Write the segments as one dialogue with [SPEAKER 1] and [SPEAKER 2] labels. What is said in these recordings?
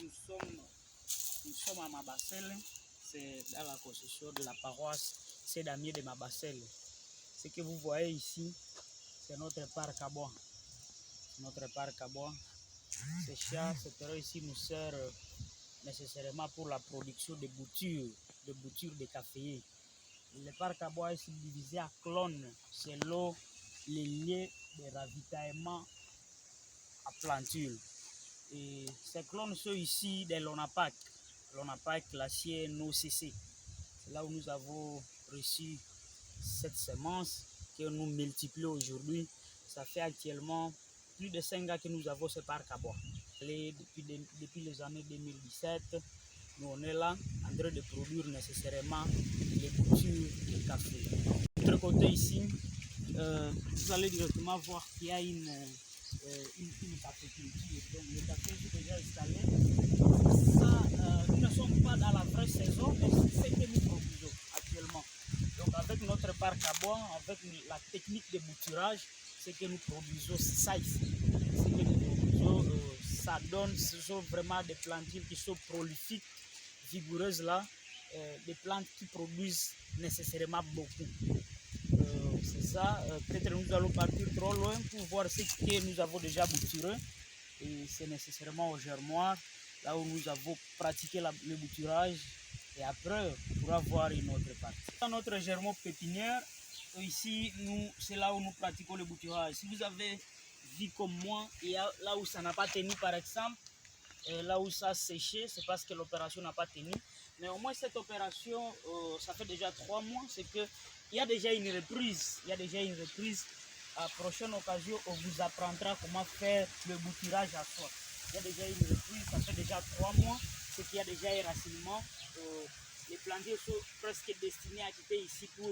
[SPEAKER 1] nous sommes à Mabasele, c'est dans la concession de la paroisse Saint-Damien de Mabasele. Ce que vous voyez ici, c'est notre parc à bois. Notre parc à bois. Ces chats, cette terre ici nous sert nécessairement pour la production de boutures de caféiers. Le parc à bois est subdivisé à clones selon les lieux de ravitaillement à plantules. Et ces clones sont ici des Lonapac, l'acier NOCC. C'est là où nous avons reçu cette semence que nous multiplions aujourd'hui. Ça fait actuellement plus de 5 ans que nous avons ce parc à bois. Depuis les années 2017, nous on est là en train de produire nécessairement les boutures de café. De l'autre côté ici, vous allez directement voir qu'il y a une caféculture. Donc le café est déjà installé. Ça, nous ne sommes pas dans la vraie saison, mais c'est ce que nous produisons actuellement. Donc avec notre parc à bois, avec la technique de bouturage, ce que nous produisons, c'est ça ici. Ce que nous produisons, ça donne, ce sont vraiment des plantules qui sont prolifiques, vigoureuses là, des plantes qui produisent nécessairement beaucoup. C'est ça, peut-être nous allons partir trop loin pour voir ce que nous avons déjà bouturé. Et c'est nécessairement au germoir, là où nous avons pratiqué le bouturage. Et après, on pourra voir une autre partie. Dans notre germeau pépinière, ici, c'est là où nous pratiquons le bouturage. Si vous avez vu comme moi, il y a là où ça n'a pas tenu par exemple, là où ça a séché, c'est parce que l'opération n'a pas tenu. Mais au moins cette opération, ça fait déjà 3 mois, c'est qu'il y a déjà une reprise. Il y a déjà une reprise. À prochaine occasion, on vous apprendra comment faire le bouturage à soi. Il y a déjà une reprise, ça fait déjà 3 mois, c'est qu'il y a déjà un racinement. Les plantiers sont presque destinés à quitter ici pour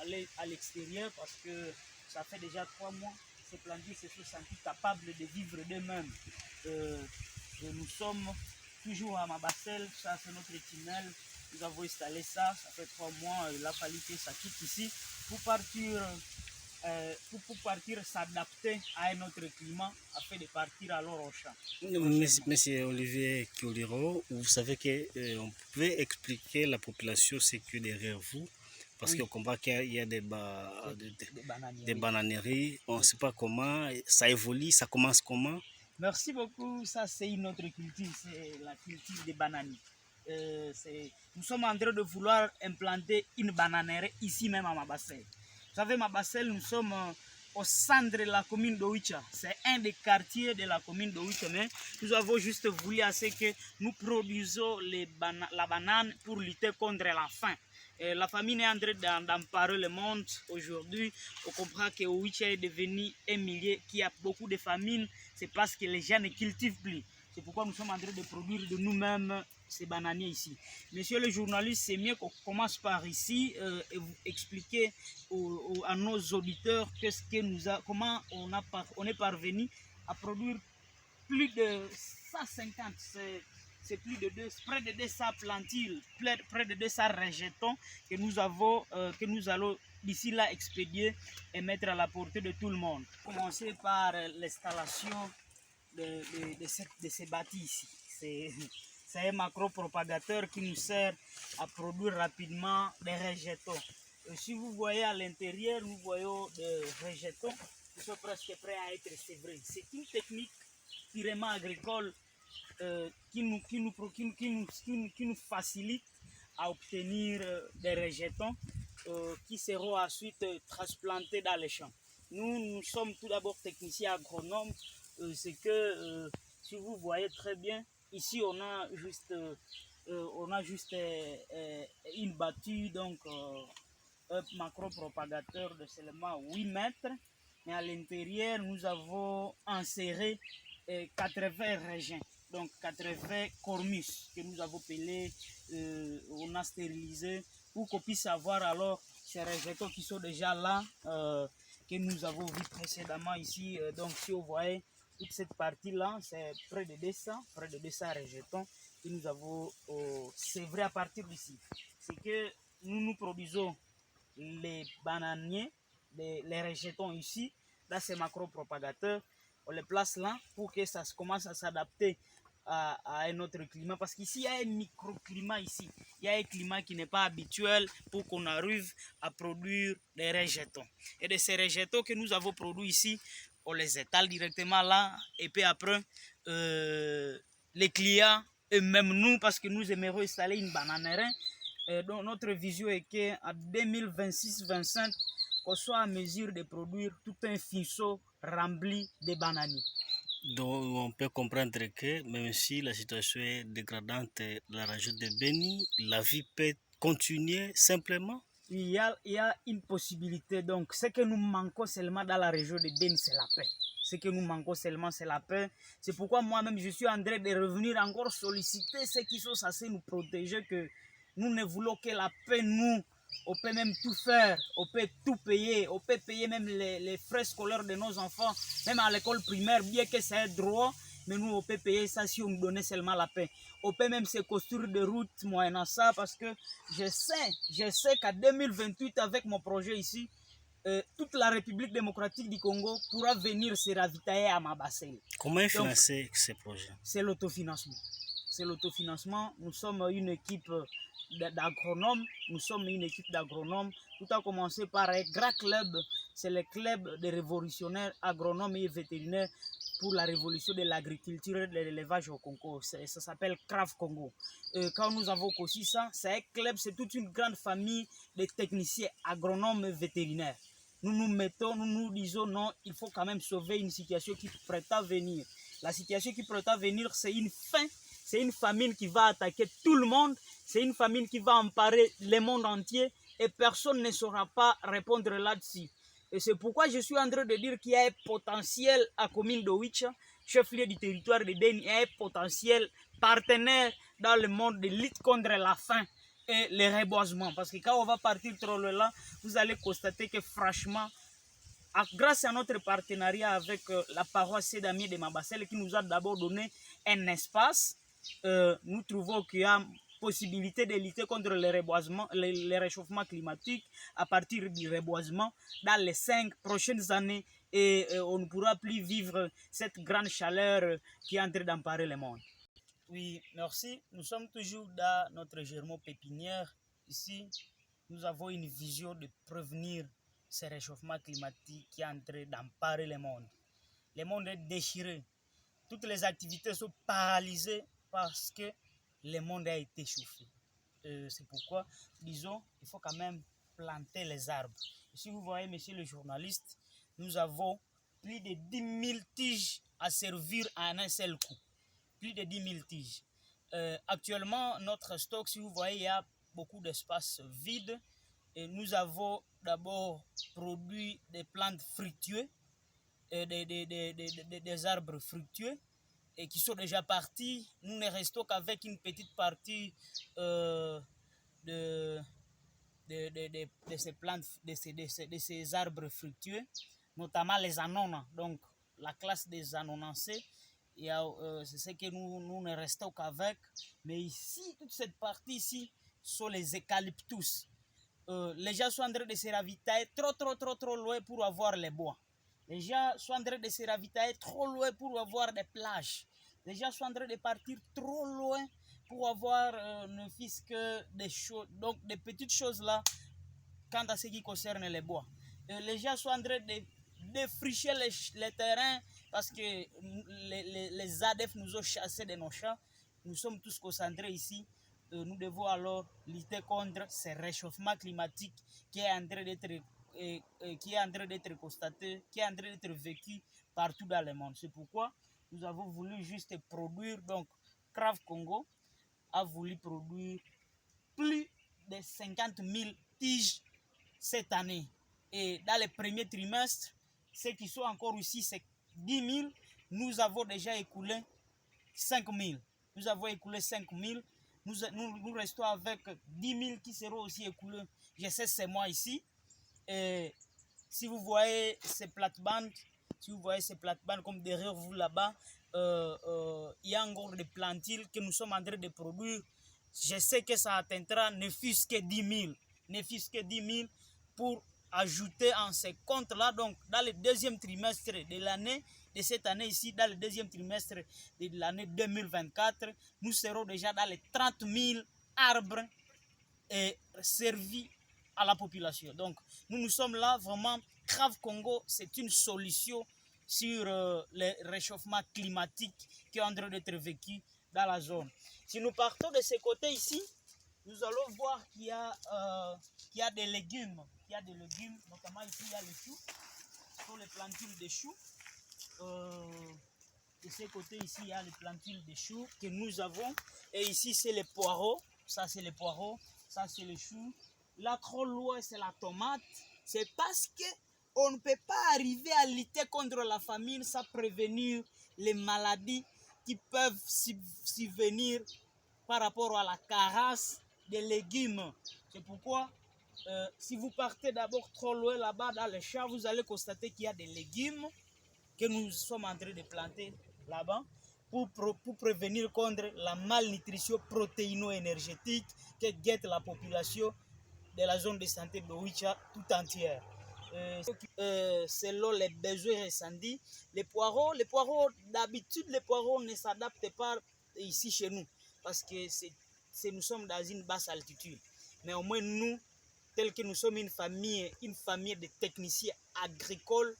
[SPEAKER 1] aller à l'extérieur parce que ça fait déjà 3 mois. Ces plantiers se sont sentis capables de vivre d'eux-mêmes. Nous sommes toujours à Mabasele, ça c'est notre tunnel. Nous avons installé ça, ça fait 3 mois, il a fallu que ça quitte ici pour partir s'adapter à un autre climat afin de partir alors au champ.
[SPEAKER 2] Monsieur Olivier Kioliro, vous savez qu'on pouvait expliquer la population ce que derrière vous, parce qu'on comprend qu'il y a des bananeries, on ne sait pas comment, ça évolue, ça commence comment.
[SPEAKER 1] Merci beaucoup, ça c'est une autre culture, c'est la culture des bananiers. Nous sommes en train de vouloir implanter une bananerie ici même à Mabasele. Vous savez, Mabasele, nous sommes au centre de la commune d'Oicha. C'est un des quartiers de la commune d'Oicha, mais nous avons juste voulu à ce que nous produisons la banane pour lutter contre la faim. La famine est en train d'emparer le monde aujourd'hui. On comprend que Oicha est devenu un milieu qui a beaucoup de famine. C'est parce que les gens ne cultivent plus. C'est pourquoi nous sommes en train de produire de nous-mêmes ces bananiers ici. Monsieur le journaliste, c'est mieux qu'on commence par ici et vous expliquer à nos auditeurs comment on est parvenu à produire plus de 150, c'est près de 200 plantules, près de 200 rejetons que nous allons d'ici là expédier et mettre à la portée de tout le monde. Commencer par l'installation de ces bâtis ici. C'est un macro-propagateur qui nous sert à produire rapidement des rejetons. Si vous voyez à l'intérieur, nous voyons des rejetons qui sont presque prêts à être sévrés. C'est une technique purement agricole qui nous facilite à obtenir des rejetons qui seront ensuite transplantés dans les champs. Nous sommes tout d'abord techniciens agronomes. C'est que si vous voyez très bien, ici on a juste une battue, donc un macro-propagateur de seulement 8 mètres. Mais à l'intérieur, nous avons inséré 80 régins, donc 80 cormus que nous avons pelés, on a stérilisé pour qu'on puisse avoir alors ces rejetons qui sont déjà là, que nous avons vu précédemment ici. Donc si vous voyez, toute cette partie-là, c'est près de 200 rejetons que nous avons sévrés à partir d'ici. C'est que nous produisons les bananiers, les rejetons ici, dans ces macro-propagateurs. On les place là pour que ça commence à s'adapter à un autre climat. Parce qu'ici, il y a un microclimat ici. Il y a un climat qui n'est pas habituel pour qu'on arrive à produire des rejetons. Et de ces rejetons que nous avons produits ici, on les étale directement là. Et puis après, les clients, et même nous, parce que nous aimerions installer une bananerie, donc notre vision est qu'en 2026-25, qu'on soit en mesure de produire tout un ficeau rempli de bananiers.
[SPEAKER 2] Donc, on peut comprendre que même si la situation est dégradante dans la région de Beni, la vie peut continuer simplement.
[SPEAKER 1] Il y a une possibilité. Donc, ce que nous manquons seulement dans la région de Beni, c'est la paix. Ce que nous manquons seulement, c'est la paix. C'est pourquoi moi-même, je suis en train de revenir encore solliciter ceux qui sont censés nous protéger, que nous ne voulons que la paix, nous. On peut même tout faire, on peut tout payer, on peut payer même les frais scolaires de nos enfants, même à l'école primaire, bien que c'est un droit, mais nous on peut payer ça si on nous donnait seulement la paix. On peut même se construire des routes moyennant ça, parce que je sais qu'en 2028, avec mon projet ici, toute la République démocratique du Congo pourra venir se ravitailler à Mabassel.
[SPEAKER 2] Comment financer ces projets?
[SPEAKER 1] C'est l'autofinancement. C'est l'autofinancement. Nous sommes une équipe d'agronomes. Nous sommes une équipe d'agronomes. Tout a commencé par un grand club. C'est le club des révolutionnaires agronomes et vétérinaires pour la révolution de l'agriculture et de l'élevage au Congo. Ça s'appelle CRAF Congo. Quand nous avons aussi ça, c'est un club, c'est toute une grande famille de techniciens agronomes et vétérinaires. Nous nous mettons, nous nous disons non, il faut quand même sauver une situation qui prête à venir. La situation qui prête à venir, c'est une faim. C'est une famine qui va attaquer tout le monde. C'est une famine qui va emparer le monde entier et personne ne saura pas répondre là-dessus. Et c'est pourquoi je suis en train de dire qu'il y a un potentiel à commune de Oicha, chef-lieu du territoire de Beni, il y a un potentiel partenaire dans le monde de lutte contre la faim et le reboisement. Parce que quand on va partir trop loin, vous allez constater que franchement, grâce à notre partenariat avec la paroisse Sédamier de Mabassel, qui nous a d'abord donné un espace, nous trouvons qu'il y a possibilité de lutter contre le réchauffement climatique à partir du reboisement dans les 5 prochaines années, et on ne pourra plus vivre cette grande chaleur qui est en train d'emparer le monde. Oui, merci. Nous sommes toujours dans notre germo pépinière. Ici, nous avons une vision de prévenir ce réchauffement climatique qui est en train d'emparer le monde. Le monde est déchiré. Toutes les activités sont paralysées parce que le monde a été chauffé. C'est pourquoi, disons, il faut quand même planter les arbres. Si vous voyez, monsieur le journaliste, nous avons plus de 10 000 tiges à servir en un seul coup. Plus de 10 000 tiges. Actuellement, notre stock, si vous voyez, il y a beaucoup d'espace vide. Et nous avons d'abord produit des plantes fructueuses, des arbres fructueux, et qui sont déjà partis. Nous ne restons qu'avec une petite partie de ces plantes, de ces arbres fructueux, notamment les anonas. Donc, la classe des anonacées, c'est ce que nous ne restons qu'avec. Mais ici, toute cette partie ici sont les eucalyptus. Les gens sont en train de se ravitailler trop loin pour avoir les bois. Les gens sont en train de se ravitailler trop loin pour avoir des plages. Les gens sont en train de partir trop loin pour avoir ne fût-ce que des choses, donc des petites choses là, quant à ce qui concerne les bois. Les gens sont en train de défricher les terrains parce que les ADF nous ont chassés de nos champs. Nous sommes tous concentrés ici. Nous devons alors lutter contre ce réchauffement climatique qui est en train d'être constaté, qui est en train d'être vécu partout dans le monde. C'est pourquoi nous avons voulu juste produire, donc CRAF Congo a voulu produire plus de 50 000 tiges cette année. Et dans les premiers trimestres, ceux qui sont encore ici, c'est 10 000. Nous avons déjà écoulé 5 000. Nous avons écoulé 5 000. Nous restons avec 10 000 qui seront aussi écoulés. Je sais, c'est moi ici. Et si vous voyez ces plates-bandes, comme derrière vous là-bas, il y a encore des plantiles que nous sommes en train de produire. Je sais que ça atteindra ne fût-ce que 10 000. Pour ajouter en ces comptes-là. Donc, dans le deuxième trimestre de l'année, de cette année ici, dans le deuxième trimestre de l'année 2024, nous serons déjà dans les 30 000 arbres servis à la population. Donc, nous sommes là vraiment. Crave Congo, c'est une solution sur le réchauffement climatique qui est en train d'être vécu dans la zone. Si nous partons de ce côté ici, nous allons voir qu'il y a des légumes. Il y a des légumes, notamment ici, il y a les choux. Ce sont les plantules de choux. De ce côté ici, il y a les plantules de choux que nous avons. Et ici, c'est les poireaux. Ça, c'est les poireaux. Ça, c'est les choux. Là, trop loin, c'est la tomate. C'est parce qu'on ne peut pas arriver à lutter contre la famine sans prévenir les maladies qui peuvent subvenir par rapport à la carence des légumes. C'est pourquoi, si vous partez d'abord trop loin là-bas dans les champs, vous allez constater qu'il y a des légumes que nous sommes en train de planter là-bas pour prévenir contre la malnutrition protéino-énergétique que guette la population de la zone de santé de Oicha tout entière. Selon les besoins ressentis, les poireaux d'habitude, les poireaux ne s'adaptent pas ici chez nous parce que nous sommes dans une basse altitude. Mais au moins nous, tel que nous sommes une famille de techniciens agricoles,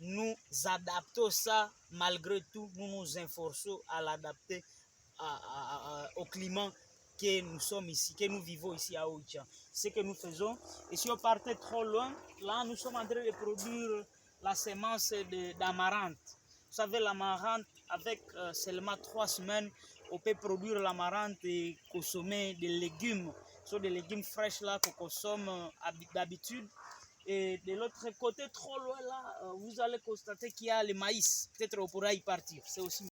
[SPEAKER 1] nous adaptons ça malgré tout, nous nous efforçons à l'adapter au climat que nous sommes ici, que nous vivons ici à Oicha. Ce que nous faisons, et si on partait trop loin, là nous sommes en train de produire la semence d'amarante. Vous savez, l'amarante, avec seulement 3 semaines, on peut produire l'amarante et consommer des légumes. Ce sont des légumes fraîches là qu'on consomme d'habitude. Et de l'autre côté, trop loin là, vous allez constater qu'il y a le maïs. Peut-être on pourra y partir. C'est aussi